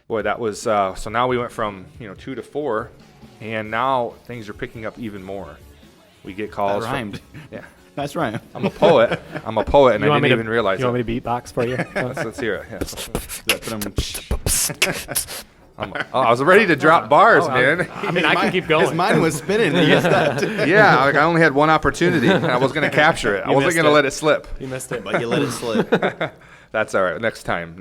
boy, that was so now we went from 2 to 4, and now things are picking up even more. We get calls. That rhymed. Yeah. Nice rhyme. I'm a poet, and I didn't even realize it. You want me to beatbox for you? Let's hear it. Yeah. I was ready to drop bars, man. I mean, I can keep going. His mind was spinning. He stopped. Yeah, like I only had one opportunity, and I was going to capture it. I wasn't going to let it slip. You missed it. But you let it slip. That's all right. Next time.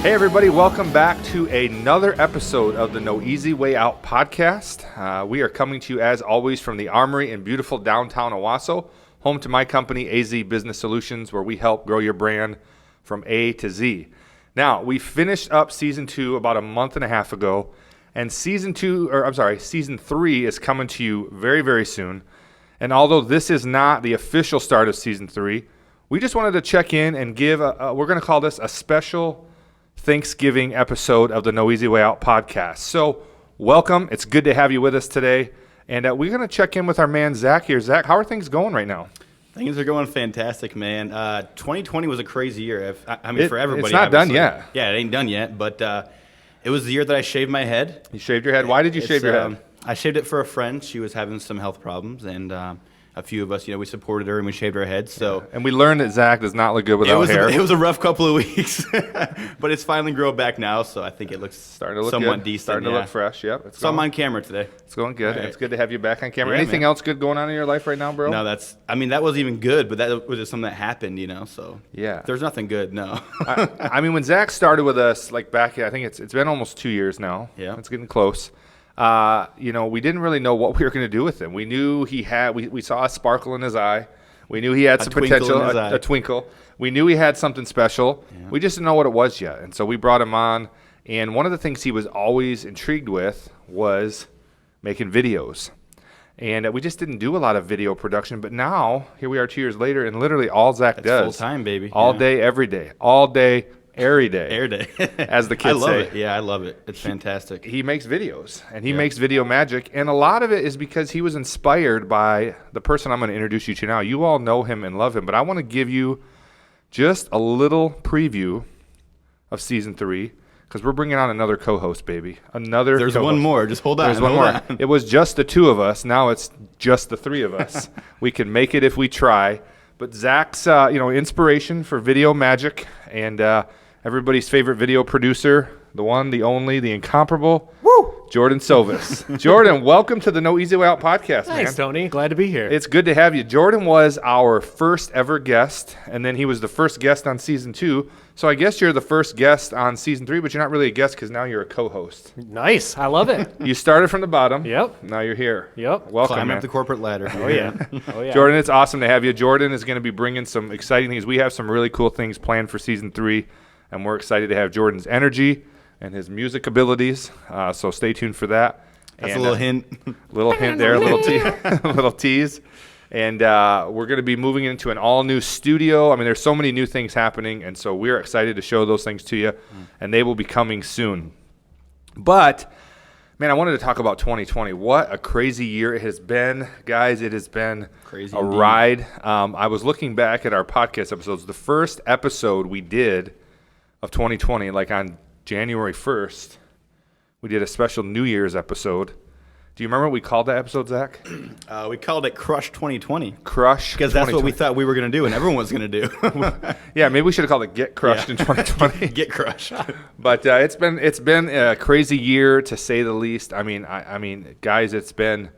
Hey everybody, welcome back to another episode of the No Easy Way Out podcast. We are coming to you as always from the Armory in beautiful downtown Owasso, home to my company AZ Business Solutions, where we help grow your brand from A to Z. Now, we finished up season 2 about a month and a half ago, and season 3 is coming to you very, very soon. And although this is not the official start of season 3, we just wanted to check in and give we're going to call this a special Thanksgiving episode of the No Easy Way Out podcast. So welcome. It's good to have you with us today. And we're going to check in with our man, Zach here. Zach, how are things going right now? Things are going fantastic, man. 2020 was a crazy year. For everybody. It's not obviously. done yet. Yeah, it ain't done yet. But it was the year that I shaved my head. You shaved your head? Why did you shave your head? I shaved it for a friend. She was having some health problems, and a few of us, we supported her and we shaved our heads. So, and we learned that Zach does not look good without hair. It was a rough couple of weeks, but it's finally grown back now. So I think it looks starting to look somewhat good. decent. Starting to look fresh. Yep. So I'm on camera today. It's going good. Right. It's good to have you back on camera. Yeah, Anything else good going on in your life right now, bro? No, that wasn't even good, but that was just something that happened, So yeah, there's nothing good. No. I mean, when Zach started with us, like back, I think it's been almost 2 years now. Yeah, it's getting close. We didn't really know what we were going to do with him. We knew he had, we saw a sparkle in his eye. We knew he had some potential, a twinkle. We knew he had something special. Yeah. We just didn't know what it was yet. And so we brought him on. And one of the things he was always intrigued with was making videos. And we just didn't do a lot of video production. But now, here we are 2 years later, and literally all Zach does. Full time, baby. All day, every day. All day. Every day. Every day. As the kids say. I love it. Yeah, I love it. It's fantastic. He makes videos, and he makes video magic. And a lot of it is because he was inspired by the person I'm going to introduce you to now. You all know him and love him, but I want to give you just a little preview of Season 3, because we're bringing on another co-host, baby. There's co-host. one more. Just hold on. There's one more. It was just the two of us. Now it's just the three of us. We can make it if we try. But Zach's, inspiration for video magic, and everybody's favorite video producer, the one, the only, the incomparable, Jordan Silvis. Jordan, welcome to the No Easy Way Out podcast, man. Thanks, Tony. Glad to be here. It's good to have you. Jordan was our first ever guest, and then he was the first guest on Season 2. So I guess you're the first guest on Season 3, but you're not really a guest because now you're a co-host. Nice. I love it. You started from the bottom. Yep. Now you're here. Yep. Welcome, Climb man. up the corporate ladder. Oh, yeah. Jordan, it's awesome to have you. Jordan is going to be bringing some exciting things. We have some really cool things planned for Season 3, and we're excited to have Jordan's energy and his music abilities. So stay tuned for that. That's a little hint. Little hint there, a little tease. And we're going to be moving into an all-new studio. I mean, there's so many new things happening, and so we're excited to show those things to you, and they will be coming soon. But, man, I wanted to talk about 2020. What a crazy year it has been. Guys, it has been crazy a indeed. ride. I was looking back at our podcast episodes. The first episode we did of 2020, like on January 1st, we did a special New Year's episode. Do you remember what we called that episode, Zach? We called it Crush 2020. Crush, because that's what we thought we were going to do, and everyone was going to do. Yeah, maybe we should have called it Get Crushed in 2020. Get Crushed. But it's been a crazy year, to say the least. I mean, guys, it's been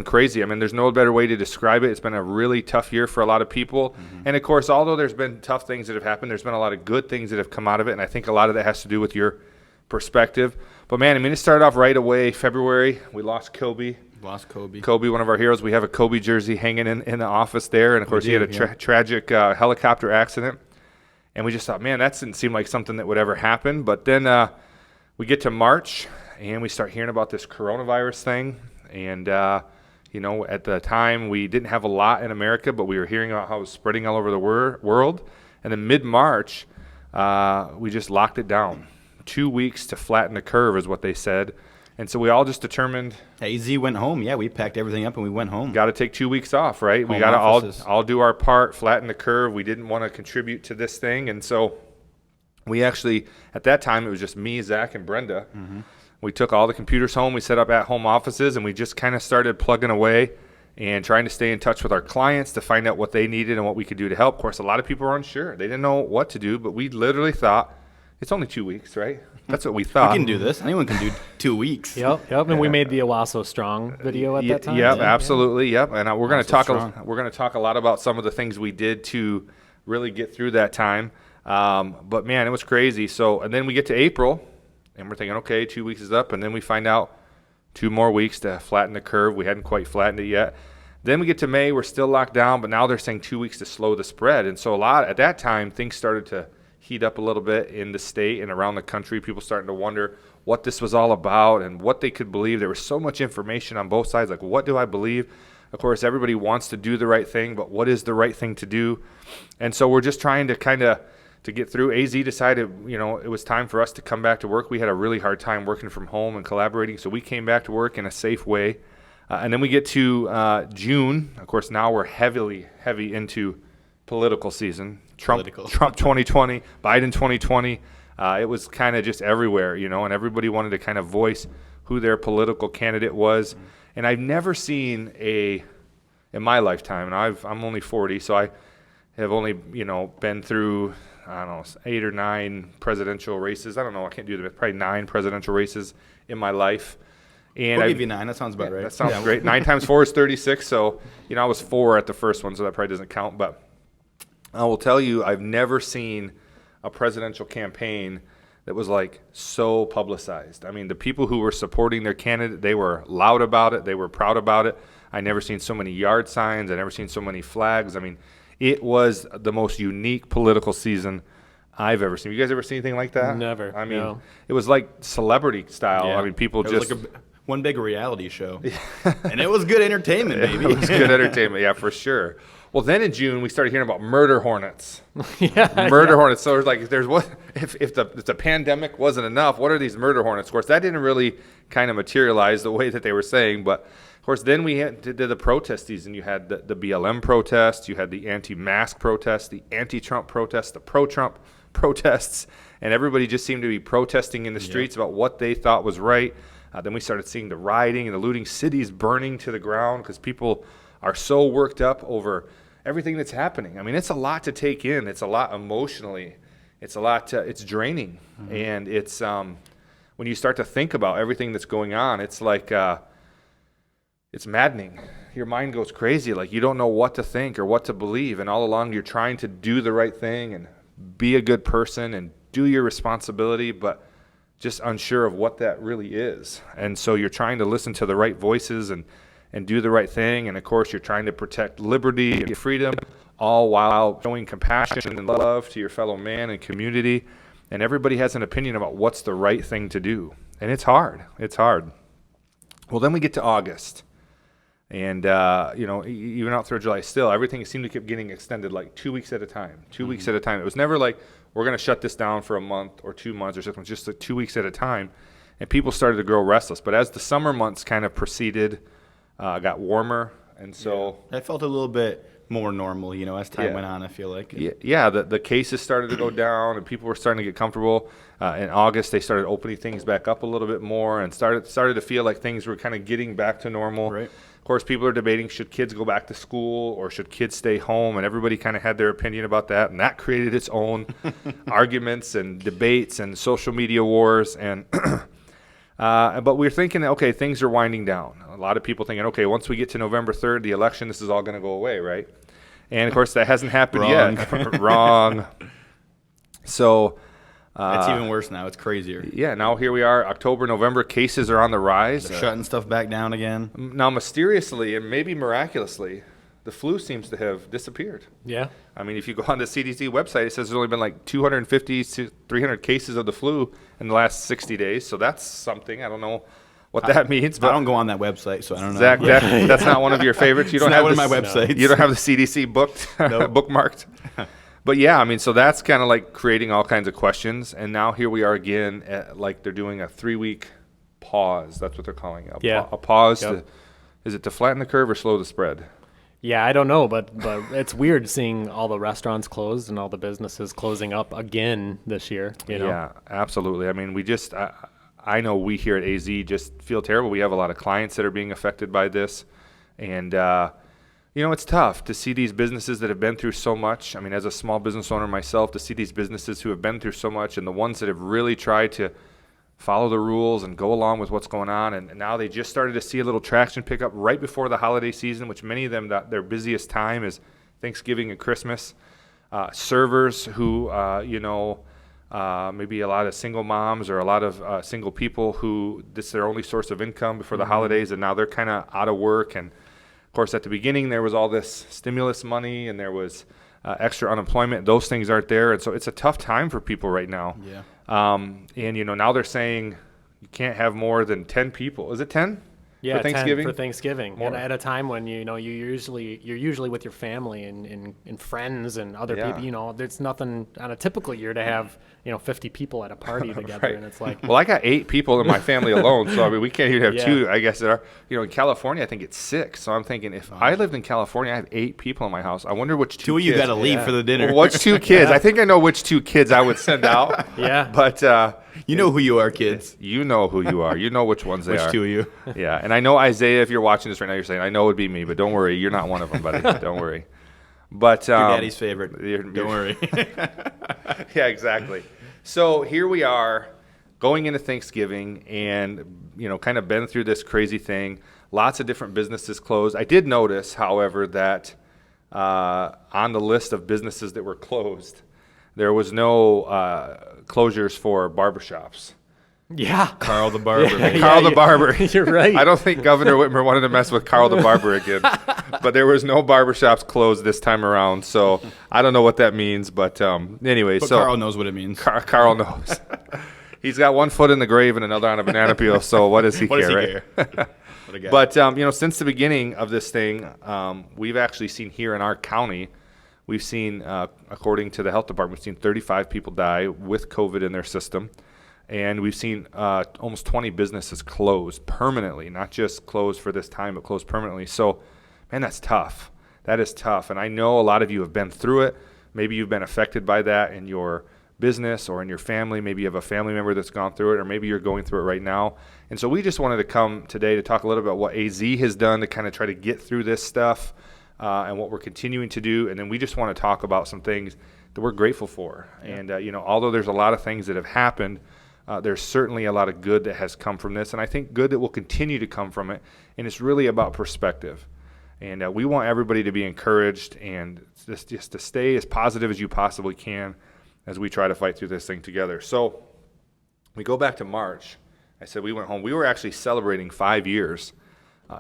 crazy. I mean, there's no better way to describe it. It's been a really tough year for a lot of people. Mm-hmm. And of course, although there's been tough things that have happened, there's been a lot of good things that have come out of it. And I think a lot of that has to do with your perspective. But man, I mean, it started off right away. February, we lost Kobe. Kobe, one of our heroes. We have a Kobe jersey hanging in the office there. And of course, he had a tragic helicopter accident. And we just thought, man, that didn't seem like something that would ever happen. But then we get to March, and we start hearing about this coronavirus thing. And, At the time, we didn't have a lot in America, but we were hearing about how it was spreading all over the world. And then mid-March, we just locked it down. 2 weeks to flatten the curve is what they said. And so we all just determined. AZ went home. Yeah, we packed everything up and we went home. Got to take 2 weeks off, right? We Home got to offices. all do our part, flatten the curve. We didn't want to contribute to this thing. And so we actually, at that time, it was just me, Zach, and Brenda. Mm-hmm. We took all the computers home. We set up at-home offices, and we just kind of started plugging away and trying to stay in touch with our clients to find out what they needed and what we could do to help. Of course, a lot of people were unsure. They didn't know what to do, but we literally thought, it's only 2 weeks, right? That's what we thought. We can do this. Anyone can do 2 weeks. Yep. And we made the Owasso Strong video at that time. Yep, absolutely. Yep. And we're going to talk. strong. We're going to talk a lot about some of the things we did to really get through that time. But man, it was crazy. So, and then we get to April, and we're thinking, okay, 2 weeks is up, and then we find out 2 more weeks to flatten the curve. We hadn't quite flattened it yet. Then we get to May, we're still locked down, but now they're saying 2 weeks to slow the spread. And so at that time, things started to heat up a little bit in the state and around the country. People starting to wonder what this was all about and what they could believe. There was so much information on both sides. Like, what do I believe? Of course, everybody wants to do the right thing, but what is the right thing to do? And so we're just trying to to get through. AZ decided, it was time for us to come back to work. We had a really hard time working from home and collaborating, so we came back to work in a safe way. And then we get to June. Of course, now we're heavy into political season. Trump 2020, Biden 2020. It was kind of just everywhere, and everybody wanted to kind of voice who their political candidate was. Mm-hmm. And I've never seen in my lifetime, and I'm only 40, so I have only, been through, 8 or 9 presidential races. I don't know, I can't do that, probably 9 presidential races in my life. And We'll give you 9. That sounds about right. That sounds great. 9 times 4 is 36. So, I was 4 at the first one, so that probably doesn't count. But I will tell you, I've never seen a presidential campaign that was like so publicized. I mean, the people who were supporting their candidate, they were loud about it. They were proud about it. I never seen so many yard signs. I never seen so many flags. I mean, it was the most unique political season I've ever seen. You guys ever seen anything like that? Never. I mean, no. It was like celebrity style. Yeah. I mean, people It just. was like one big reality show. And it was good entertainment, baby. It was good entertainment, yeah, for sure. Well, then in June we started hearing about murder hornets. Hornets. So it's like, if the pandemic wasn't enough, what are these murder hornets? Of course, that didn't really kind of materialize the way that they were saying. But of course, then we did the protest season. You had the BLM protests, you had the anti-mask protests, the anti-Trump protests, the pro-Trump protests, and everybody just seemed to be protesting in the streets about what they thought was right. Then we started seeing the rioting and the looting, cities burning to the ground because people are so worked up over everything that's happening. I mean, it's a lot to take in. It's a lot emotionally. It's a lot it's draining. Mm-hmm. And it's when you start to think about everything that's going on, it's like it's maddening. Your mind goes crazy. Like, you don't know what to think or what to believe. And all along you're trying to do the right thing and be a good person and do your responsibility, but just unsure of what that really is. And so you're trying to listen to the right voices and do the right thing. And of course, you're trying to protect liberty and freedom, all while showing compassion and love to your fellow man and community. And everybody has an opinion about what's the right thing to do. And it's hard. It's hard. Well, then we get to August. And, even out through July, still, everything seemed to keep getting extended like 2 weeks at a time, 2 weeks at a time. It was never like, we're going to shut this down for a month or 2 months or 6 months, just like 2 weeks at a time. And people started to grow restless. But as the summer months kind of proceeded, got warmer. And so that felt a little bit more normal, as time went on, I feel like. The cases started to go down and people were starting to get comfortable. In August, they started opening things back up a little bit more and started to feel like things were kind of getting back to normal. Right. Of course, people are debating, should kids go back to school or should kids stay home? And everybody kind of had their opinion about that. And that created its own arguments and debates and social media wars. And but we're thinking, okay, things are winding down. A lot of people thinking, okay, once we get to November 3rd, the election, this is all going to go away, right? And, of course, that hasn't happened yet. Wrong. So it's even worse now. It's crazier. Yeah, now here we are, October, November, cases are on the rise. They're shutting stuff back down again. Now, mysteriously and maybe miraculously, the flu seems to have disappeared. Yeah. I mean, if you go on the CDC website, it says there's only been like 250 to 300 cases of the flu in the last 60 days. So that's something. I don't know what that means. But I don't go on that website, so I don't know. Zach, that's not one of your favorites. You don't It's have not one of my this- websites. You don't have the CDC bookmarked. But yeah, I mean, so that's kind of like creating all kinds of questions. And now here we are again, like they're doing a 3-week pause. That's what they're calling it. A pause. Yep. Is it to flatten the curve or slow the spread? Yeah, I don't know, but it's weird seeing all the restaurants closed and all the businesses closing up again this year. You know? Yeah, absolutely. I mean, I know we here at AZ just feel terrible. We have a lot of clients that are being affected by this. And, it's tough to see these businesses that have been through so much. I mean, as a small business owner myself, to see these businesses who have been through so much and the ones that have really tried to follow the rules and go along with what's going on. And now they just started to see a little traction pick up right before the holiday season, which many of them, their busiest time is Thanksgiving and Christmas. Servers who, maybe a lot of single moms or a lot of single people who this is their only source of income before the holidays, and now they're kind of out of work. And of course, at the beginning, there was all this stimulus money and there was extra unemployment. Those things aren't there. And so it's a tough time for people right now. Yeah. Now they're saying you can't have more than 10 people. Is it 10? Yeah, for Thanksgiving? 10 for Thanksgiving, More. and at a time when you're usually with your family and friends and other Yeah. people. There's nothing on a typical year to have 50 people at a party together, Right. and it's like, Well, I got 8 people in my family alone, so I mean we can't even have Yeah. 2. I guess there are. In California, I think it's 6. So I'm thinking if I lived in California, I have 8 people in my house. I wonder which 2 Two of you kids. got to leave for the dinner. Well, which 2 kids? I think I know which 2 kids I would send out. Yeah. But You know who you are, kids. you know who you are. You know which ones they Which are. 2 of you? Yeah, and I know Isaiah. If you're watching this right now, you're saying, "I know it would be me," but don't worry, you're not one of them, buddy. Don't worry. But Your daddy's favorite. Don't Don't worry. Yeah, exactly. So here we are going into Thanksgiving and, kind of been through this crazy thing. Lots of different businesses closed. I did notice, however, that on the list of businesses that were closed, there was no closures for barbershops. yeah, Carl the barber. Yeah, Carl the barber. You're right. I don't think Governor Whitmer wanted to mess with Carl the barber again. But there was no barbershops closed this time around. So I don't know what that means. But anyway, But so Carl knows what it means. Carl knows. He's got one foot in the grave and another on a banana peel. So what does he What does care, he right? care? What a guy. But, since the beginning of this thing, we've actually seen here in our county, we've seen, according to the health department, we've seen 35 people die with COVID in their system. And we've seen almost 20 businesses close permanently, not just close for this time, but close permanently. So, man, that's tough. That is tough. And I know a lot of you have been through it. Maybe you've been affected by that in your business or in your family. Maybe you have a family member that's gone through it, or maybe you're going through it right now. And so we just wanted to come today to talk a little about what AZ has done to kind of try to get through this stuff and what we're continuing to do. And then we just want to talk about some things that we're grateful for. Yeah. And, although there's a lot of things that have happened, there's certainly a lot of good that has come from this, and I think good that will continue to come from it. And it's really about perspective. And we want everybody to be encouraged and just to stay as positive as you possibly can as we try to fight through this thing together. So we go back to March. I said we went home. We were actually celebrating 5 years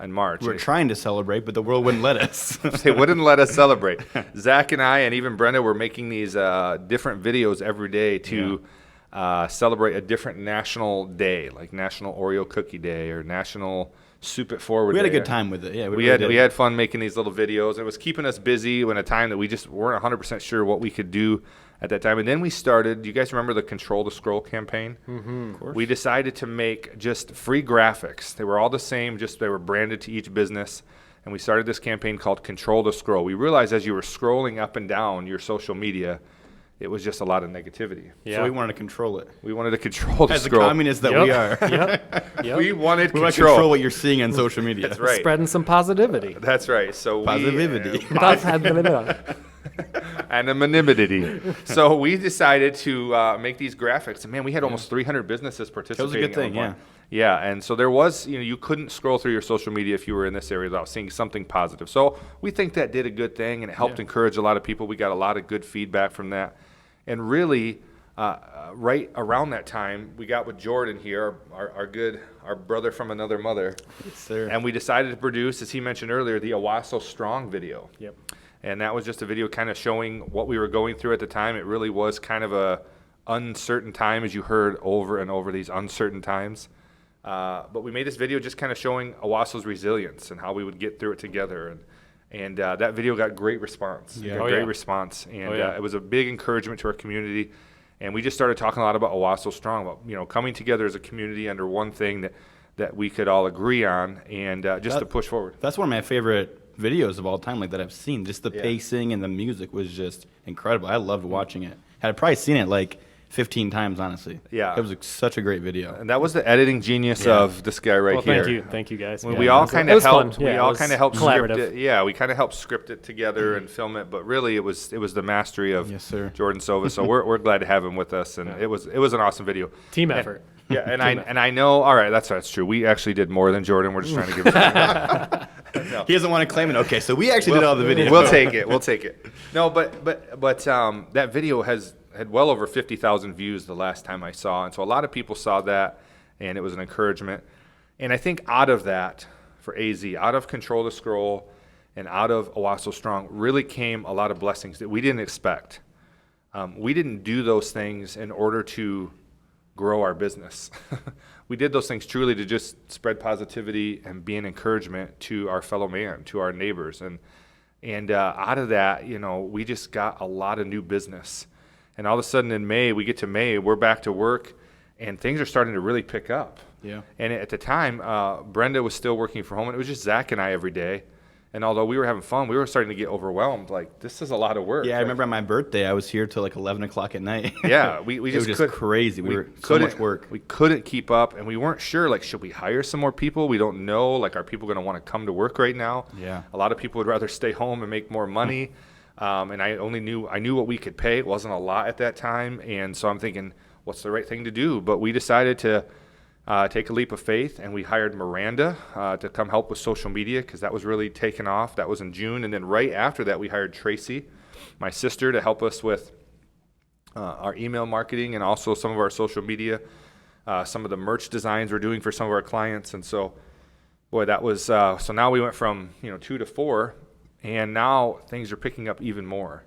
in March. We're trying to celebrate, but the world wouldn't let us. They wouldn't let us celebrate. Zach and I and even Brenda were making these different videos every day to celebrate a different national day, like National Oreo Cookie Day or National Soup It Forward Day. We had a good time with it. Yeah, We had fun making these little videos. It was keeping us busy in a time that we just weren't 100% sure what we could do at that time. And then we started, do you guys remember the Control the Scroll campaign? Mm-hmm. Of course. We decided to make just free graphics. They were all the same, just they were branded to each business. And we started this campaign called Control the Scroll. We realized as you were scrolling up and down your social media, it was just a lot of negativity. Yeah. So we wanted to control it. We wanted to control the As the scroll. communists that Yep. we are. Yep. We wanted We want to control. control what you're seeing on social media. That's right. Spreading some positivity. That's right. So Positivity. Anonymity. So we decided to make these graphics, and man, we had almost 300 businesses participating. good thing, on one. Yeah, and so there was, you couldn't scroll through your social media if you were in this area without seeing something positive. So we think that did a good thing, and it helped encourage a lot of people. We got a lot of good feedback from that. And really, right around that time, we got with Jordan here, our brother from another mother. Yes, sir. And we decided to produce, as he mentioned earlier, the Owasso Strong video. Yep. And that was just a video kind of showing what we were going through at the time. It really was kind of a uncertain time, as you heard over and over, these uncertain times. But we made this video just kind of showing Owasso's resilience and how we would get through it together. And that video got great response. Yeah. It got great response. And it was a big encouragement to our community. And we just started talking a lot about Owasso Strong, about coming together as a community under one thing that we could all agree on, and just to push forward. That's one of my favorite videos of all time, like that I've seen. Just the pacing and the music was just incredible. I loved watching it. I'd probably seen it like 15 times, honestly. Yeah. It was such a great video. And that was the editing genius of this guy right here. Thank you guys. We all kind of helped. Yeah, we all kind of helped script collaborative. it. Yeah, we kind of helped script it together and film it. But really, it was the mastery of Jordan Sova. So we're glad to have him with us, and it was an awesome video. Team effort. Yeah, and I know. All right, that's true. We actually did more than Jordan. We're just trying to give it. No. He doesn't want to claim it. Okay, so we actually did all the video. We'll take it. We'll take it. No, but that video had well over 50,000 views the last time I saw, and so a lot of people saw that, and it was an encouragement. And I think out of that, for AZ, out of Control the Scroll, and out of Owasso Strong, really came a lot of blessings that we didn't expect. We didn't do those things in order to grow our business. We did those things truly to just spread positivity and be an encouragement to our fellow man, to our neighbors, and out of that, we just got a lot of new business. And all of a sudden in May, we get to May, we're back to work, and things are starting to really pick up. Yeah. And at the time, Brenda was still working from home, and it was just Zach and I every day. And although we were having fun, we were starting to get overwhelmed. Like, this is a lot of work. Yeah, I remember on my birthday, I was here till like 11 o'clock at night. Yeah, we it was just crazy. We were so much work. We couldn't keep up, and we weren't sure, like, should we hire some more people? We don't know. Like, are people going to want to come to work right now? Yeah. A lot of people would rather stay home and make more money. And I knew what we could pay. It wasn't a lot at that time. And so I'm thinking, what's the right thing to do? But we decided to take a leap of faith, and we hired Miranda to come help with social media because that was really taken off. That was in June. And then right after that, we hired Tracy, my sister, to help us with our email marketing and also some of our social media, some of the merch designs we're doing for some of our clients. And so, boy, that was so now we went from 2 to 4. And now things are picking up even more.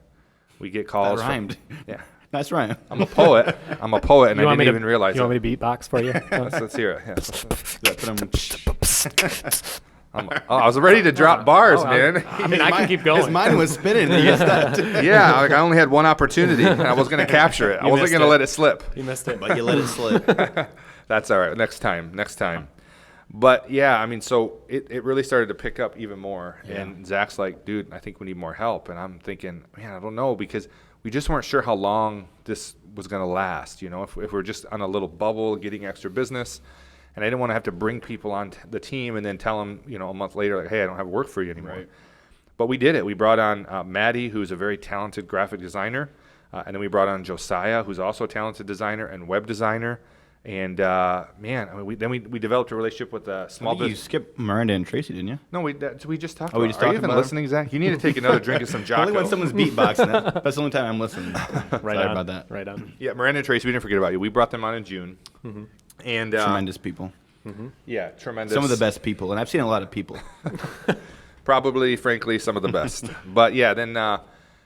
We get calls. That rhymed. Yeah. That's right. I'm a poet, and I didn't even realize it. You want me to beatbox for you? Let's hear it. Yeah. I was ready to drop bars, man. I mean, I can keep going. His mind was spinning. And he stopped. Yeah, I only had one opportunity, and I was going to capture it. I wasn't going to let it slip. You missed it. But you let it slip. That's all right. Next time. But yeah, I mean, so it really started to pick up even more. Yeah. And Zach's like, dude, I think we need more help. And I'm thinking, man, I don't know, because we just weren't sure how long this was going to last. If we're just on a little bubble getting extra business. And I didn't want to have to bring people on the team and then tell them, a month later, like, hey, I don't have work for you anymore. Right. But we did it. We brought on Maddie, who's a very talented graphic designer. And then we brought on Josiah, who's also a talented designer and web designer. And man, I mean, we developed a relationship with a small business. You skipped Miranda and Tracy, didn't you? No, we just talked. Oh, we just talked. Are you even listening, Zach? You need to take another drink of some Jocko. Only when someone's beatboxing. That's the only time I'm listening. Sorry about that. Right on. Yeah, Miranda and Tracy, we didn't forget about you. We brought them on in June. Mm-hmm. And tremendous people. Mm-hmm. Yeah, tremendous. Some of the best people, and I've seen a lot of people. Probably, frankly, some of the best. But yeah, then.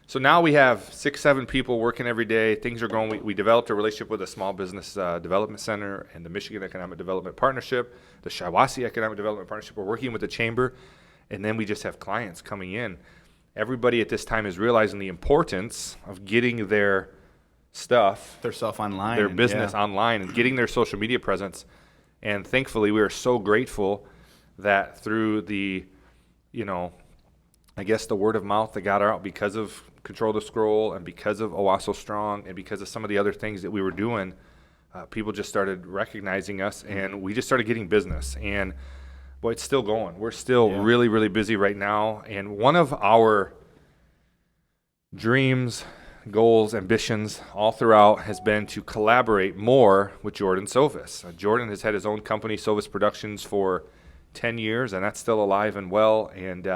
So now we have 6-7 people working every day. Things are growing. We developed a relationship with a small business development center and the Michigan Economic Development Partnership, the Shiawassee Economic Development Partnership. We're working with the chamber, and then we just have clients coming in. Everybody at this time is realizing the importance of getting their stuff, their stuff online, their business online, and getting their social media presence. And thankfully, we are so grateful that through the, I guess the word of mouth that got out because of Control the Scroll and because of Owasso Strong and because of some of the other things that we were doing, people just started recognizing us, and we just started getting business. And boy, it's still going. We're still really, really busy right now. And one of our dreams, goals, ambitions all throughout has been to collaborate more with Jordan Sovis. Jordan has had his own company, Sovis Productions, for 10 years, and that's still alive and well. And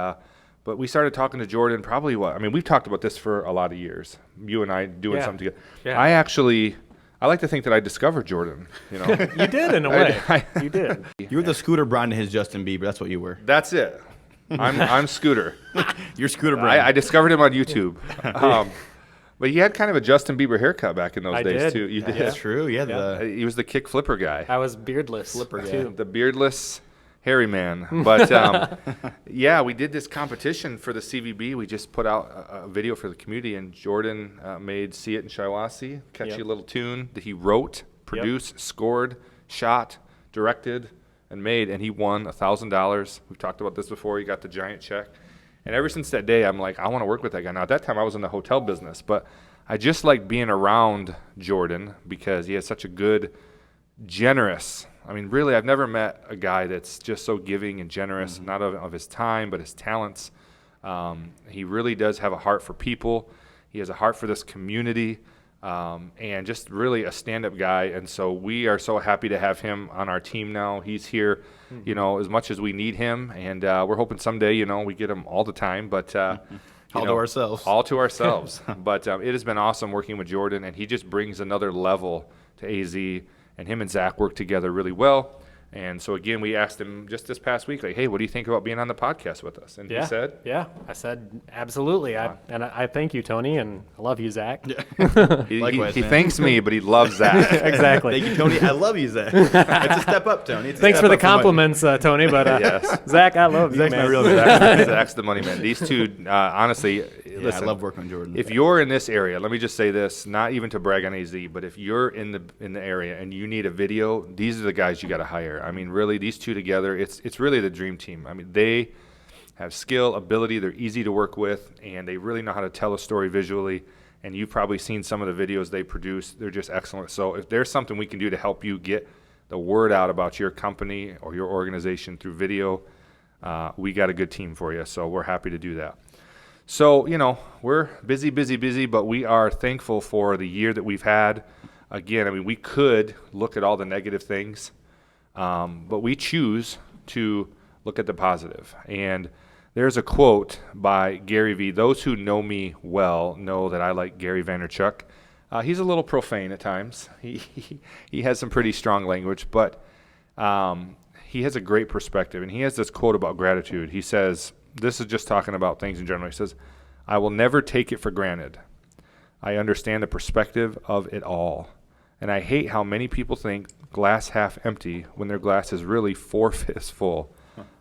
but we started talking to Jordan probably we've talked about this for a lot of years. You and I doing something together. Yeah. I like to think that I discovered Jordan. You did in a way. You did. You were the Scooter Braun to his Justin Bieber. That's what you were. That's it. I'm Scooter. You're Scooter Braun. I discovered him on YouTube. But you had kind of a Justin Bieber haircut back in those I days did. too. You Yeah. did. That's true. Yeah, He was the kick flipper guy. I was beardless. Flipper guy. too. The beardless hairy man. But yeah, we did this competition for the CVB. We just put out a video for the community, and Jordan made "See It in Shiawassee," catchy Yep. little tune that he wrote, produced, scored, shot, directed, and made, and he won $1,000. We've talked about this before. He got the giant check. And ever since that day, I'm like, I want to work with that guy. Now, at that time, I was in the hotel business, but I just like being around Jordan because he has such a good, generous. I mean, really, I've never met a guy that's just so giving and generous, not of his time, but his talents. He really does have a heart for people. He has a heart for this community, and just really a stand-up guy. And so we are so happy to have him on our team now. He's here, as much as we need him, and we're hoping someday, we get him all the time. But All to ourselves. All to ourselves. But it has been awesome working with Jordan, and he just brings another level to AZ, and him and Zach work together really well. And so, again, we asked him just this past week, like, hey, what do you think about being on the podcast with us? And he said? Yeah, I said, absolutely. I thank you, Tony, and I love you, Zach. Likewise, he man. thanks me, but he loves Zach. Exactly. Thank you, Tony. I love you, Zach. It's a step up, Tony. It's a Thanks step for the up from what- compliments, Tony, but Yes. Zach, I love you, Zach's man. my real guy. Zach's the money man. These two, honestly, Yeah, listen. I love working with Jordan. If you're in this area, let me just say this, not even to brag on AZ, but if you're in the area and you need a video, these are the guys you got to hire. I mean, really, these two together, it's really the dream team. I mean, they have skill, ability, they're easy to work with, and they really know how to tell a story visually. And you've probably seen some of the videos they produce. They're just excellent. So if there's something we can do to help you get the word out about your company or your organization through video, we got a good team for you. So we're happy to do that. So, we're busy, but we are thankful for the year that we've had. Again, I mean, we could look at all the negative things, but we choose to look at the positive. And there's a quote by Gary Vee. Those who know me well know that I like Gary Vaynerchuk. He's a little profane at times. He has some pretty strong language, but he has a great perspective. And he has this quote about gratitude. He says, this is just talking about things in general. He says, I will never take it for granted. I understand the perspective of it all. And I hate how many people think glass half empty when their glass is really 4/5 full.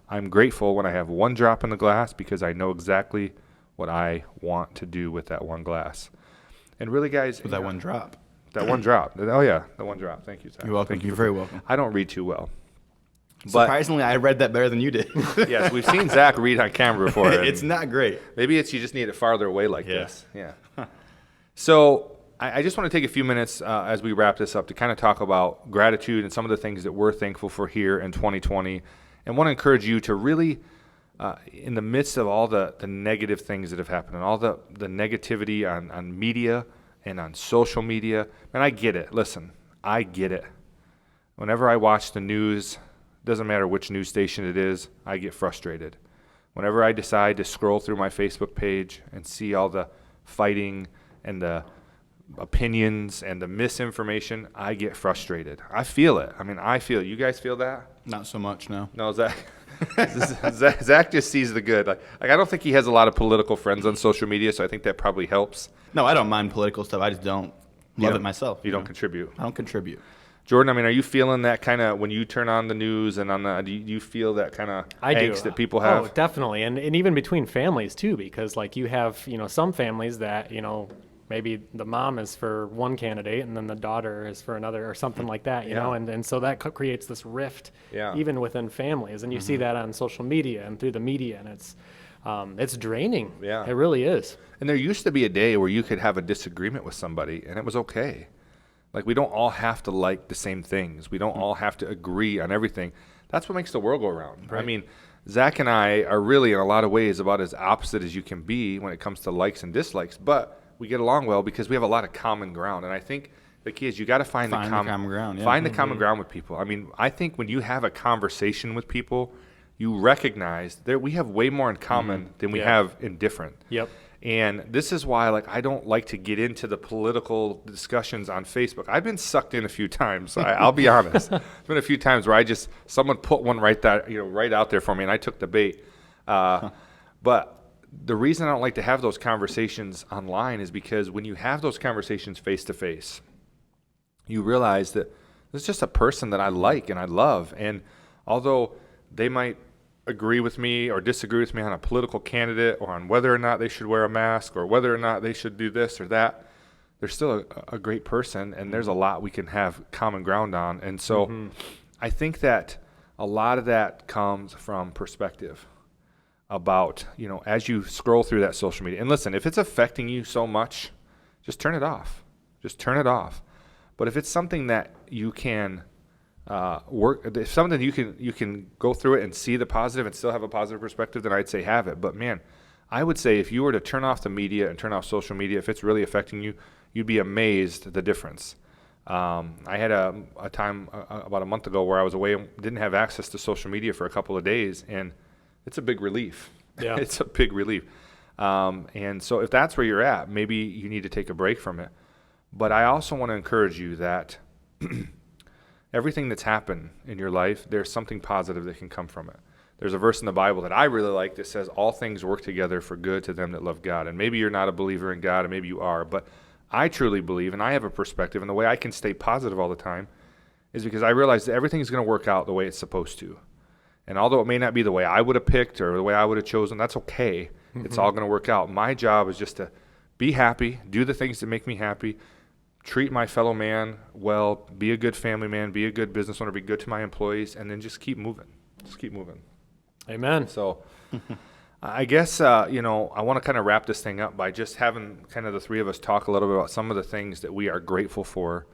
I'm grateful when I have one drop in the glass because I know exactly what I want to do with that one glass. And really, guys, With that one drop. That one drop. Oh, yeah, the one drop. Thank you, Zach. You're welcome. Thank you. You're very welcome. I don't read too well. But Surprisingly, I read that better than you did. yes, we've seen Zach read on camera before. It's not great. Maybe it's you just need it farther away like Yeah. this. Yeah. So I just want to take a few minutes as we wrap this up to kind of talk about gratitude and some of the things that we're thankful for here in 2020. And want to encourage you to really, in the midst of all the negative things that have happened and all the negativity on media and on social media, and I get it. Listen, I get it. Whenever I watch the news, doesn't matter which news station it is, I get frustrated. Whenever I decide to scroll through my Facebook page and see all the fighting and the opinions and the misinformation, I get frustrated. I feel it. I mean, I feel it. You guys feel that? Not so much, no. No, Zach. Zach just sees the good. Like I don't think he has a lot of political friends on social media, so I think that probably helps. No, I don't mind political stuff. I just don't love it myself. You don't contribute. I don't contribute. Jordan, I mean, are you feeling that kind of when you turn on the news and on the? Do you feel that kind of angst that people have? Oh, definitely, and even between families too, because like you have some families that maybe the mom is for one candidate and then the daughter is for another or something like that, you know, and so that creates this rift even within families, and you see that on social media and through the media, and it's draining. Yeah, it really is. And there used to be a day where you could have a disagreement with somebody and it was okay. Like, we don't all have to like the same things. We don't all have to agree on everything. That's what makes the world go around. Right. I mean, Zach and I are really, in a lot of ways, about as opposite as you can be when it comes to likes and dislikes. But we get along well because we have a lot of common ground. And I think the key is you got to find the common ground. Find the common ground with people. I mean, I think when you have a conversation with people, you recognize that we have way more in common than we have in different. Yep. And this is why, like, I don't like to get into the political discussions on Facebook. I've been sucked in a few times. I'll be honest. There's been a few times where someone put one right out there for me, and I took the bait. But the reason I don't like to have those conversations online is because when you have those conversations face to face, you realize that this is just a person that I like and I love. And although they might agree with me or disagree with me on a political candidate or on whether or not they should wear a mask or whether or not they should do this or that, they're still a great person, and there's a lot we can have common ground on. And so I think that a lot of that comes from perspective about, as you scroll through that social media. And listen, if it's affecting you so much, just turn it off. Just turn it off. But if it's something that you can if something you can go through it and see the positive and still have a positive perspective, then I'd say have it. But man, I would say if you were to turn off the media and turn off social media, if it's really affecting you, you'd be amazed at the difference. I had a time about a month ago where I was away and didn't have access to social media for a couple of days, and it's a big relief. Yeah. It's a big relief. And so if that's where you're at, maybe you need to take a break from it. But I also want to encourage you that everything that's happened in your life, there's something positive that can come from it. There's a verse in the Bible that I really like that says all things work together for good to them that love God. And maybe you're not a believer in God, and maybe you are, but I truly believe, and I have a perspective, and the way I can stay positive all the time is because I realize that everything is going to work out the way it's supposed to. And although it may not be the way I would have picked or the way I would have chosen, that's okay. It's all going to work out. My job is just to be happy, do the things that make me happy, treat my fellow man well, be a good family man, be a good business owner, be good to my employees, and then just keep moving. Just keep moving. Amen. So I guess, I want to kind of wrap this thing up by just having kind of the three of us talk a little bit about some of the things that we are grateful for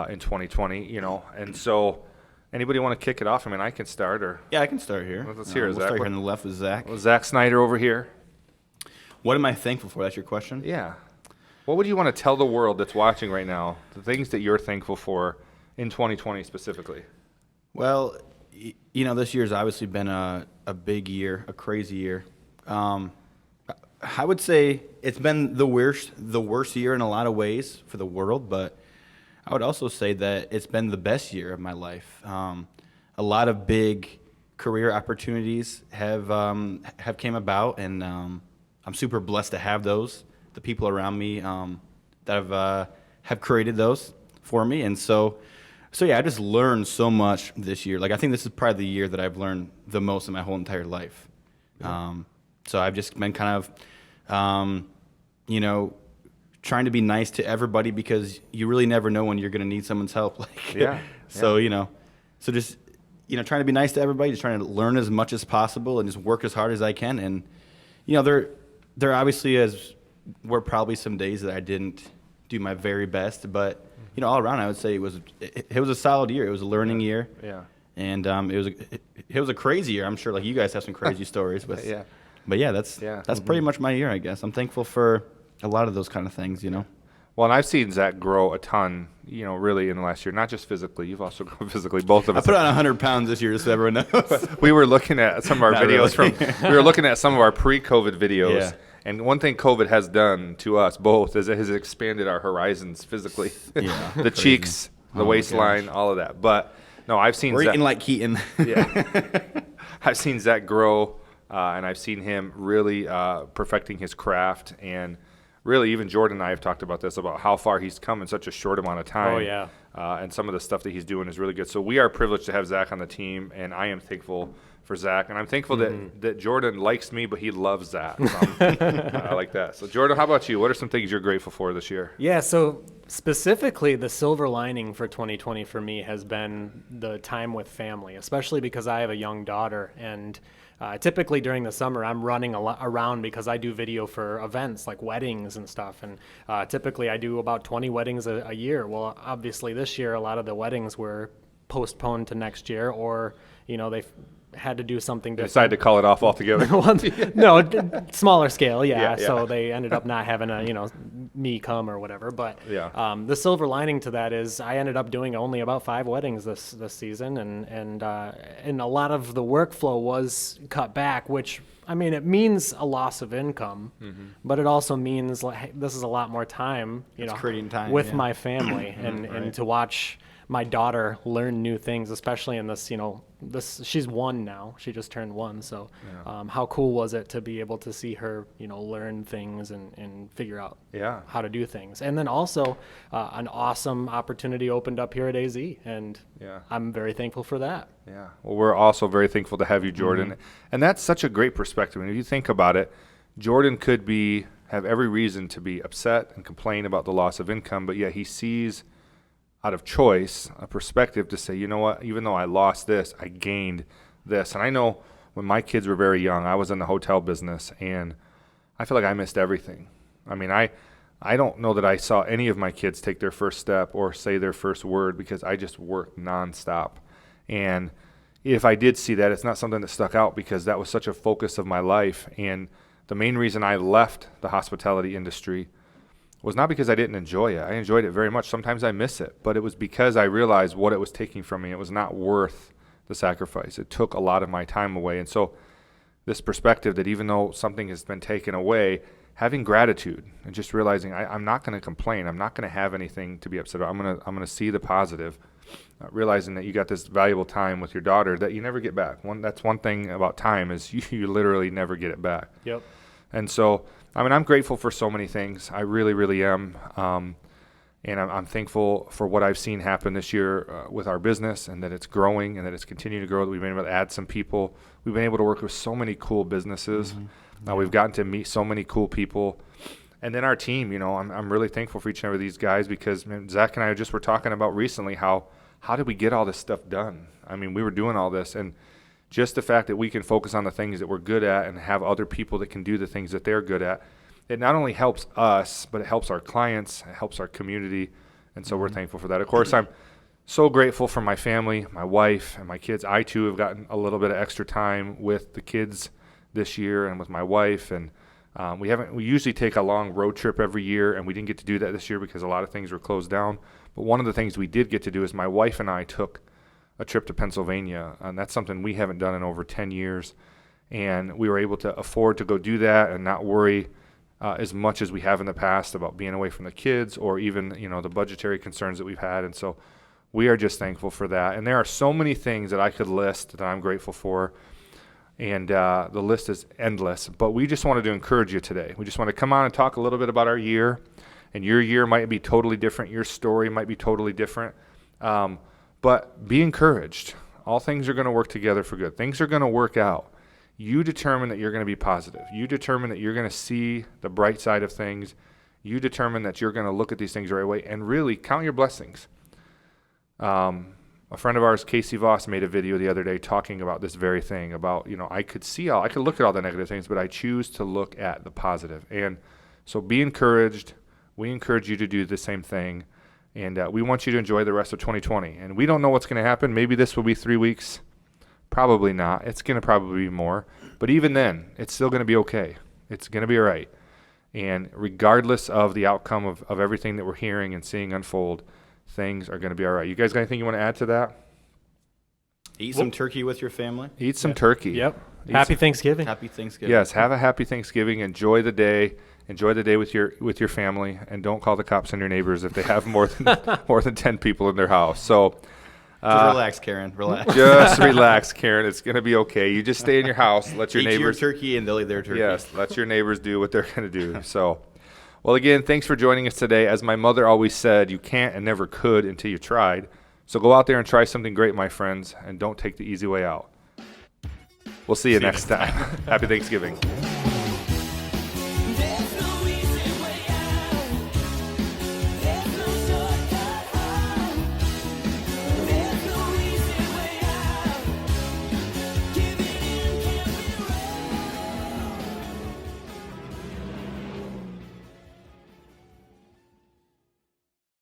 in 2020, And so anybody want to kick it off? I mean, I can start. Or Yeah, I can start here. Let's hear it, We'll Zach. start here on the left with Zach. Well, Zach Snyder over here. What am I thankful for? That's your question? Yeah. What would you want to tell the world that's watching right now, the things that you're thankful for in 2020 specifically? Well, this year's obviously been a big year, a crazy year. I would say it's been the worst year in a lot of ways for the world, but I would also say that it's been the best year of my life. A lot of big career opportunities have came about, and I'm super blessed to have those. The people around me that have created those for me, and so yeah, I just learned so much this year. Like I think this is probably the year that I've learned the most in my whole entire life. Yeah. So I've just been kind of, trying to be nice to everybody because you really never know when you're going to need someone's help. So just trying to be nice to everybody, just trying to learn as much as possible and just work as hard as I can. And there obviously were probably some days that I didn't do my very best, but all around I would say it was a solid year. It was a learning year. Yeah. And it was a crazy year. I'm sure like you guys have some crazy stories with. Yeah. But yeah, that's pretty much my year, I guess. I'm thankful for a lot of those kind of things, Well, and I've seen Zach grow a ton, really in the last year, not just physically. You've also grown physically, both of us. I put on 100 pounds this year, just so everyone knows. We were looking at some of our videos really. we were looking at some of our pre-COVID videos. Yeah. And one thing COVID has done to us both is it has expanded our horizons physically. Yeah, the cheeks, the waistline, all of that. But no, I've seen we're Zach, eating like Keaton. Yeah. I've seen Zach grow, and I've seen him really perfecting his craft. And really, even Jordan and I have talked about this, about how far he's come in such a short amount of time. Oh, yeah. And some of the stuff that he's doing is really good. So we are privileged to have Zach on the team, and I am thankful for Zach. And I'm thankful that Jordan likes me, but he loves Zach. So I like that. So, Jordan, how about you? What are some things you're grateful for this year? Yeah, so specifically the silver lining for 2020 for me has been the time with family, especially because I have a young daughter. And typically during the summer, I'm running around because I do video for events like weddings and stuff. And typically I do about 20 weddings a year. Well, obviously this year, a lot of the weddings were postponed to next year, or, they've had to do something different. Decided to call it off altogether. No, smaller scale, yeah. Yeah. So they ended up not having me come or whatever. But the silver lining to that is I ended up doing only about 5 weddings this season, and a lot of the workflow was cut back, which it means a loss of income, but it also means this is a lot more time, creating time with my family and to watch my daughter learn new things, especially in this, she's 1 now. She just turned 1. So how cool was it to be able to see her, learn things and figure out how to do things. And then also an awesome opportunity opened up here at AZ, and I'm very thankful for that. Yeah. Well, we're also very thankful to have you, Jordan. And that's such a great perspective. And if you think about it, Jordan could have every reason to be upset and complain about the loss of income, but yet he sees out of choice a perspective to say, you know what, even though I lost this, I gained this. And I know when my kids were very young, I was in the hotel business, and I feel like I missed everything. I mean, I don't know that I saw any of my kids take their first step or say their first word because I just worked nonstop. And if I did see that, it's not something that stuck out because that was such a focus of my life. And the main reason I left the hospitality industry was not because I didn't enjoy it. I enjoyed it very much. Sometimes I miss it, but it was because I realized what it was taking from me. It was not worth the sacrifice. It took a lot of my time away. And so this perspective that even though something has been taken away, having gratitude and just realizing I'm not going to complain. I'm not going to have anything to be upset about. I'm going to see the positive, realizing that you got this valuable time with your daughter that you never get back. That's one thing about time is you literally never get it back. Yep. And so, I mean, I'm grateful for so many things. I really, really am. And I'm thankful for what I've seen happen this year with our business, and that it's growing and that it's continuing to grow, that we've been able to add some people. We've been able to work with so many cool businesses. We've gotten to meet so many cool people. And then our team, I'm really thankful for each and every of these guys because Zach and I just were talking about recently how did we get all this stuff done? I mean, we were doing all this, and just the fact that we can focus on the things that we're good at and have other people that can do the things that they're good at, it not only helps us, but it helps our clients, it helps our community, and so we're thankful for that. Of course, I'm so grateful for my family, my wife, and my kids. I, too, have gotten a little bit of extra time with the kids this year and with my wife, and we usually take a long road trip every year, and we didn't get to do that this year because a lot of things were closed down. But one of the things we did get to do is my wife and I took a trip to Pennsylvania, and that's something we haven't done in over 10 years. And we were able to afford to go do that and not worry as much as we have in the past about being away from the kids or even, the budgetary concerns that we've had. And so we are just thankful for that. And there are so many things that I could list that I'm grateful for. And the list is endless. But we just wanted to encourage you today. We just want to come on and talk a little bit about our year. And your year might be totally different. Your story might be totally different. But be encouraged. All things are going to work together for good. Things are going to work out. You determine that you're going to be positive. You determine that you're going to see the bright side of things. You determine that you're going to look at these things the right way and really count your blessings. A friend of ours, Casey Voss, made a video the other day talking about this very thing, about, I could look at all the negative things, but I choose to look at the positive. And so be encouraged. We encourage you to do the same thing. And we want you to enjoy the rest of 2020. And we don't know what's going to happen. Maybe this will be 3 weeks. Probably not. It's going to probably be more. But even then, it's still going to be okay. It's going to be all right. And regardless of the outcome of everything that we're hearing and seeing unfold, things are going to be all right. You guys got anything you want to add to that? Eat some turkey with your family. Eat some turkey. Yep. Happy Thanksgiving. Happy Thanksgiving. Yes, have a happy Thanksgiving. Enjoy the day. Enjoy the day with your family, and don't call the cops on your neighbors if they have more than 10 people in their house. So just relax, Karen. Relax. Just relax, Karen. It's going to be okay. You just stay in your house. Let your neighbors eat your turkey, and they'll eat their turkey. Yes, let your neighbors do what they're going to do. So, well, again, thanks for joining us today. As my mother always said, you can't and never could until you tried. So go out there and try something great, my friends, and don't take the easy way out. We'll see you next time. Happy Thanksgiving.